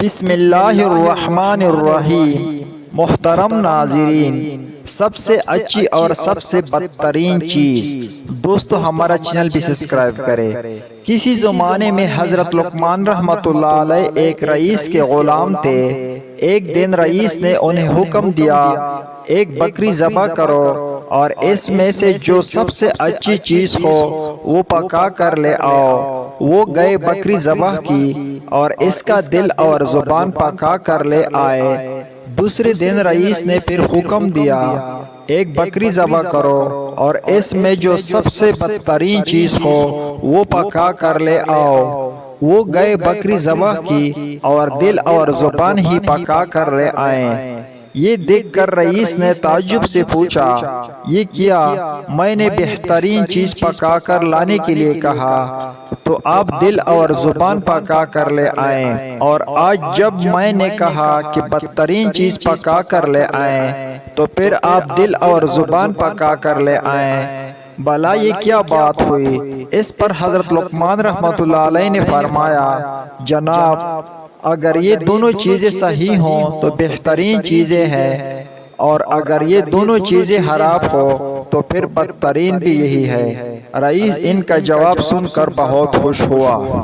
بسم اللہ الرحمن الرحیم۔ محترم ناظرین، سب سے اچھی اور سب سے بدترین چیز دوستو ہمارا چینل بھی سبسکرائب کرے۔ کسی زمانے میں حضرت لقمان رحمت اللہ علیہ ایک رئیس کے غلام تھے۔ ایک دن رئیس نے انہیں حکم دیا ایک بکری ذبح کرو اور اس میں سے جو سب سے اچھی چیز ہو وہ پکا کر لے آؤ۔ وہ گئے، بکری ذبح کی اور اس کا دل اور زبان پکا کر لے آئے۔ دوسرے دن رئیس نے پھر حکم دیا ایک بکری ذبح کرو اور اس میں جو سب سے بدترین چیز ہو وہ پکا کر لے آؤ۔ وہ گئے، بکری ذبح کی اور دل اور زبان ہی پکا کر لے آئے۔ یہ دیکھ کر رئیس نے تعجب سے پوچھا، یہ کیا؟ میں نے بہترین چیز پکا کر لانے کے لیے کہا تو آپ دل اور زبان پکا کر لے آئیں، اور آج جب میں نے کہا کہ بدترین چیز پکا کر لے آئیں تو پھر آپ دل اور زبان پکا کر لے آئیں۔ بھلا یہ کیا بات ہوئی؟ اس پر حضرت لقمان رحمت اللہ علیہ نے فرمایا، جناب اگر یہ دونوں چیزیں صحیح ہوں تو بہترین چیزیں ہیں، اور اگر یہ دونوں چیزیں خراب ہو تو پھر بدترین بھی یہی ہے۔ رئیس ان کا جواب سن کر بہت خوش ہوا۔